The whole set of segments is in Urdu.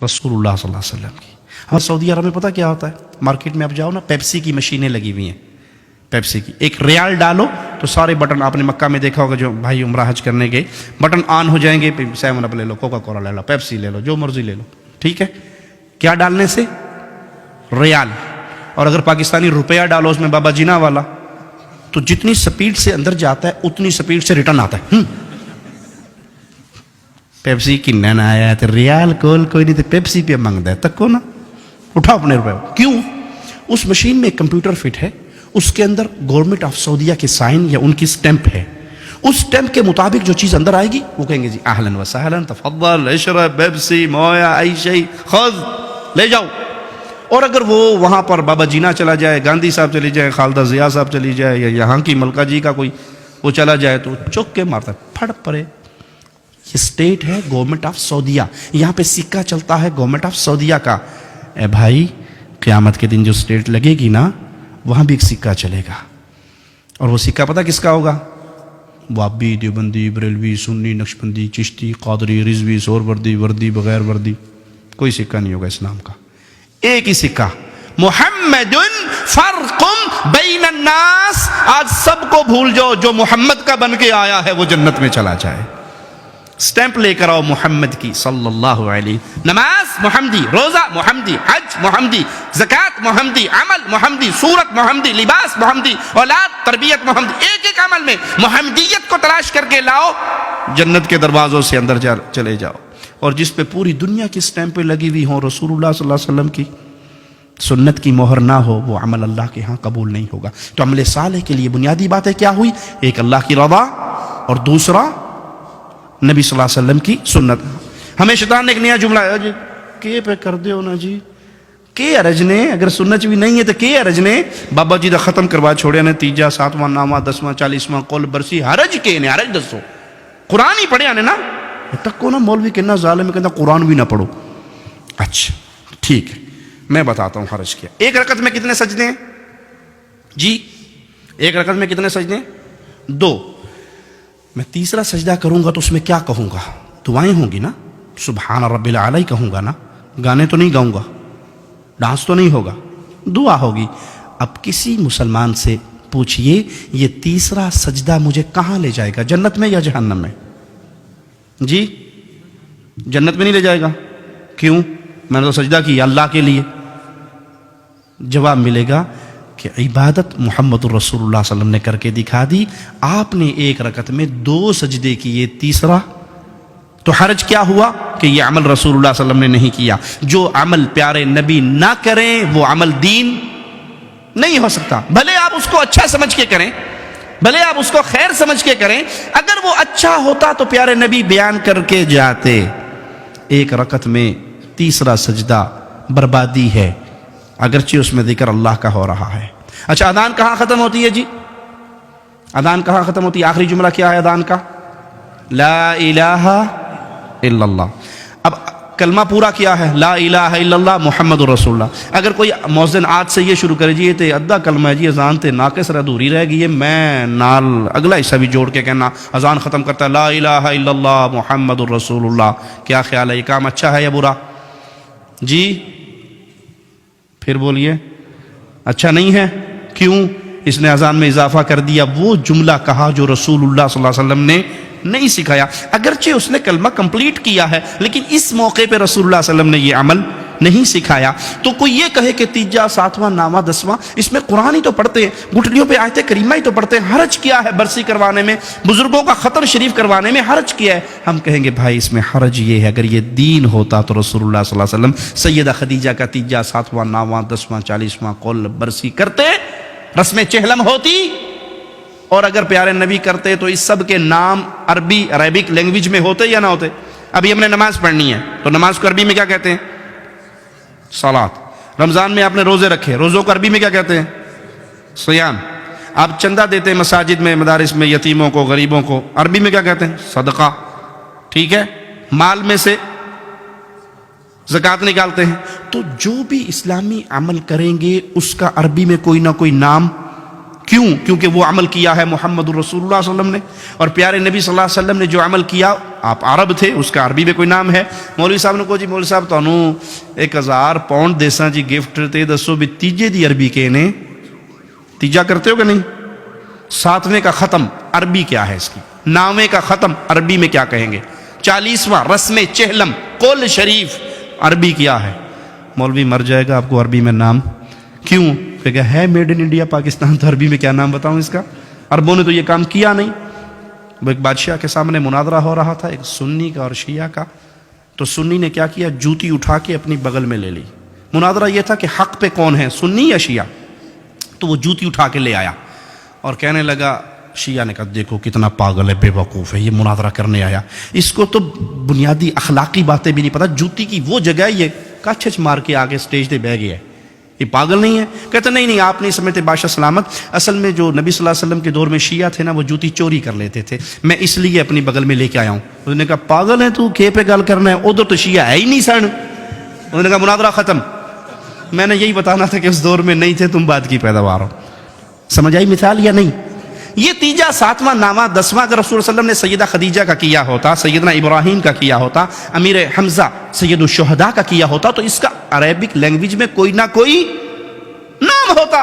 رسول اللہ صلی اللہ علیہ وسلم کی. ہمارے سعودی عرب میں پتہ کیا ہوتا ہے؟ مارکیٹ میں آپ جاؤ نا، پیپسی کی مشینیں لگی ہوئی ہیں. پیپسی کی ایک ریال ڈالو تو سارے بٹن، آپ نے مکہ میں دیکھا ہوگا جو بھائی عمرہ حج کرنے گئے، بٹن آن ہو جائیں گے. 7 اپ لے لو، کوکا کولا لے لو، پیپسی لے لو، جو مرضی لے لو. ٹھیک ہے، کیا ڈالنے سے؟ ریال. اور اگر پاکستانی روپیہ ڈالو اس میں بابا جینا والا، تو جتنی سپیڈ سے اندر جاتا ہے اتنی سپیڈ سے ریٹرن آتا ہے. پیپسی کی نہ آیا تو ریال کول کوئی نہیں تو پیپسی پہ مانگتا ہے، تک کو نا اٹھاؤ اپنے روپے. کیوں؟ اس مشین میں ایک کمپیوٹر فٹ ہے، اس کے اندر گورنمنٹ آف سعودیہ کے سائن یا ان کی سٹیمپ ہے. اس سٹیمپ کے مطابق جو چیز اندر آئے گی وہ کہیں گے جی اہلا و سہلا، تفضل اشرب پیپسی مویا ای شیء خذ، لے جاؤ. اور اگر وہ وہاں پر بابا جینا چلا جائے، گاندھی صاحب چلی جائے، خالدہ ضیاء صاحب چلی جائے، یا یہاں کی ملکہ جی کا کوئی وہ چلا جائے تو چک کے مارتا ہے، پھڑ پڑے. یہ اسٹیٹ ہے گورنمنٹ آف سعودیہ، یہاں پہ سکہ چلتا ہے گورنمنٹ آف سعودیہ کا. اے بھائی، قیامت کے دن جو اسٹیٹ لگے گی نا، وہاں بھی ایک سکہ چلے گا. اور وہ سکہ پتہ کس کا ہوگا؟ وابی، دیوبندی، بریلوی، سنی، نقشبندی، چشتی، قادری، رضوی، سہروردی، وردی، بغیر وردی، کوئی سکہ نہیں ہوگا اسلام کا. ایک ہی سکہ، محمد فرق بین الناس. آج سب کو بھول جاؤ، جو محمد کا بن کے آیا ہے وہ جنت میں چلا جائے. سٹیمپ لے کر آؤ محمد کی صلی اللہ علیہ. نماز محمدی، روزہ محمدی، حج محمدی، زکوٰۃ محمدی، عمل محمدی، صورت محمدی، لباس محمدی، اولاد تربیت محمدی. ایک ایک عمل میں محمدیت کو تلاش کر کے لاؤ، جنت کے دروازوں سے اندر چلے جاؤ. اور جس پہ پوری دنیا کی سٹیمپیں لگی ہوئی ہوں، رسول اللہ صلی اللہ علیہ وسلم کی سنت کی مہر نہ ہو، وہ عمل اللہ کے ہاں قبول نہیں ہوگا. تو عمل صالح کے لیے بنیادی باتیں کیا ہوئی؟ ایک اللہ کی رضا، اور دوسرا نبی صلی اللہ علیہ وسلم کی سنت. ہمیں شیطان نے ایک نیا جملہ ہے جی، کے پہ کر دے ہو نا جی، کے ارج نے، اگر سنت بھی نہیں ہے تو کے ارج نے. بابا جی دا ختم کروا چھوڑے نے، تیجا، 7واں نامہ، 10واں، 40واں قول برسی، حرج کے نے، حرج دسو. قرآن ہی پڑھے آنے نا تک کو نا. مولوی کہنا ظالم ہے، کہنا قرآن بھی نہ پڑھو. اچھا ٹھیک ہے، میں بتاتا ہوں حرج کیا. ایک رکعت میں کتنے سجدے ہیں جی؟ ایک رکعت میں کتنے سجدے ہیں؟ 2. میں تیسرا سجدہ کروں گا تو اس میں کیا کہوں گا؟ دعائیں ہوں گی نا، سبحان رب العلی کہوں گا نا، گانے تو نہیں گاؤں گا، ڈانس تو نہیں ہوگا، دعا ہوگی. اب کسی مسلمان سے پوچھئے یہ تیسرا سجدہ مجھے کہاں لے جائے گا، جنت میں یا جہنم میں؟ جی جنت میں نہیں لے جائے گا. کیوں؟ میں نے تو سجدہ کیا اللہ کے لیے. جواب ملے گا کہ عبادت محمد الرسول اللہ صلی اللہ علیہ وسلم نے کر کے دکھا دی. آپ نے ایک رکعت میں 2 سجدے کیے، تیسرا تو حرج کیا ہوا کہ یہ عمل رسول اللہ صلی اللہ علیہ وسلم نے نہیں کیا. جو عمل پیارے نبی نہ کریں وہ عمل دین نہیں ہو سکتا. بھلے آپ اس کو اچھا سمجھ کے کریں، بھلے آپ اس کو خیر سمجھ کے کریں، اگر وہ اچھا ہوتا تو پیارے نبی بیان کر کے جاتے. ایک رکعت میں تیسرا سجدہ بربادی ہے، اگرچہ اس میں ذکر اللہ کا ہو رہا ہے. اچھا، اذان کہاں ختم ہوتی ہے جی؟ اذان کہاں ختم ہوتی ہے؟ آخری جملہ کیا ہے اذان کا؟ لا الہ الا اللہ. اب کلمہ پورا کیا ہے؟ لا الہ الا اللہ محمد رسول اللہ. اگر کوئی مؤذن آج سے یہ شروع کرے جی یہ تے ادھا کلمہ ہے جی، اذان تے ناقص ادھوری رہ گئی ہے، میں نال اگلا حصہ بھی جوڑ کے کہنا اذان ختم کرتا ہے لا الہ الا اللہ محمد رسول اللہ، کیا خیال ہے؟ یہ کام اچھا ہے یا برا جی؟ پھر بولیے. اچھا نہیں ہے. کیوں؟ اس نے اذان میں اضافہ کر دیا، وہ جملہ کہا جو رسول اللہ صلی اللہ علیہ وسلم نے نہیں سکھایا. اگرچہ اس نے کلمہ کمپلیٹ کیا ہے لیکن اس موقع پہ رسول اللہ صلی اللہ علیہ وسلم نے یہ عمل نہیں سکھایا. تو کوئی یہ کہے کہ تیجا، 7واں نامہ، 10واں، اس میں قرآن ہی تو پڑھتے ہیں، گھٹنیوں پہ آیت کریمہ ہی تو پڑھتے ہیں، حرج کیا ہے برسی کروانے میں، بزرگوں کا ختم شریف کروانے میں حرج کیا ہے؟ ہم کہیں گے بھائی اس میں حرج یہ ہے، اگر یہ دین ہوتا تو رسول اللہ صلی اللہ علیہ وسلم سیدہ خدیجہ کا تیجا، 7واں نامہ، 10واں، 40واں قول برسی کرتے، رسم چہلم ہوتی. اور اگر پیارے نبی کرتے تو اس سب کے نام عربی عربک لینگویج میں ہوتے یا نہ ہوتے؟ ابھی ہم نے نماز پڑھنی ہے تو نماز کو عربی میں کیا کہتے ہیں؟ صلات. رمضان میں آپ نے روزے رکھے، روزوں کو عربی میں کیا کہتے ہیں؟ صیام. آپ چندہ دیتے ہیں مساجد میں، مدارس میں، یتیموں کو، غریبوں کو، عربی میں کیا کہتے ہیں؟ صدقہ. ٹھیک ہے، مال میں سے زکوٰۃ نکالتے ہیں. تو جو بھی اسلامی عمل کریں گے اس کا عربی میں کوئی نہ کوئی نام کیوں؟ کیونکہ وہ عمل کیا ہے محمد الرسول اللہ صلی اللہ علیہ وسلم نے، اور پیارے نبی صلی اللہ علیہ وسلم نے جو عمل کیا، آپ عرب تھے، اس کا عربی میں کوئی نام ہے۔ مولوی صاحب نے کہا جی مولوی صاحب تانوں 1000 پاؤنڈ دیساں جی گفٹ، تے دسو بھی تیجے دی عربی کے نے تیجا کرتے ہو کہ نہیں؟ 7ویں کا ختم عربی کیا ہے اس کی؟ 9ویں کا ختم عربی میں کیا کہیں گے؟ 40واں رسم چہلم قول شریف عربی کیا ہے؟ مولوی مر جائے گا آپ کو عربی میں نام کیوں؟ کہ ہے میڈ ان انڈیا پاکستان، تو عربی میں کیا نام بتاؤں اس کا؟ عربوں نے تو یہ کام کیا نہیں۔ وہ ایک بادشاہ کے سامنے مناظرہ ہو رہا تھا، ایک سنی کا اور شیعہ کا، تو سنی نے کیا کیا، جوتی اٹھا کے اپنی بغل میں لے لی۔ مناظرہ یہ تھا کہ حق پہ کون ہے، سنی یا شیعہ؟ تو وہ جوتی اٹھا کے لے آیا اور کہنے لگا، شیعہ نے کہا دیکھو کتنا پاگل ہے، بے وقوف ہے، یہ مناظرہ کرنے آیا، اس کو تو بنیادی اخلاقی باتیں بھی نہیں پتہ، جوتی کی وہ جگہ یہ کچھ مار کے آگے سٹیج پہ بہ گیا ہے، یہ پاگل نہیں ہے؟ کہتے نہیں آپ نہیں سمجھتے بادشاہ سلامت، اصل میں جو نبی صلی اللہ علیہ وسلم کے دور میں شیعہ تھے نا، وہ جوتی چوری کر لیتے تھے، میں اس لیے اپنی بغل میں لے کے آیا ہوں۔ انہوں نے کہا پاگل ہے تو، کھے پہ گل کرنا ہے، ادھر تو شیعہ ہے ہی نہیں سن۔ انہوں نے کہا مناظرہ ختم۔ میں نے یہی بتانا تھا کہ اس دور میں نہیں تھے تم، بعد کی پیداوار ہو۔ سمجھ آئی مثال یا نہیں؟ یہ تیجا 7واں 9واں 10واں اگر رسول صلی اللہ علیہ وسلم نے سیدہ خدیجہ کا کیا ہوتا، سیدنا ابراہیم کا کیا ہوتا، امیر حمزہ سید الشہداء کا کیا ہوتا، تو اس کا عربک لینگویج میں کوئی نہ کوئی نام ہوتا۔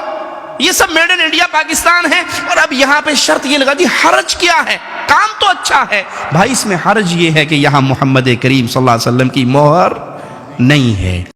یہ سب میڈ ان انڈیا پاکستان ہے، اور اب یہاں پہ شرط یہ لگا دی حرج کیا ہے؟ کام تو اچھا ہے بھائی، اس میں حرج یہ ہے کہ یہاں محمد کریم صلی اللہ علیہ وسلم کی مہر نہیں ہے۔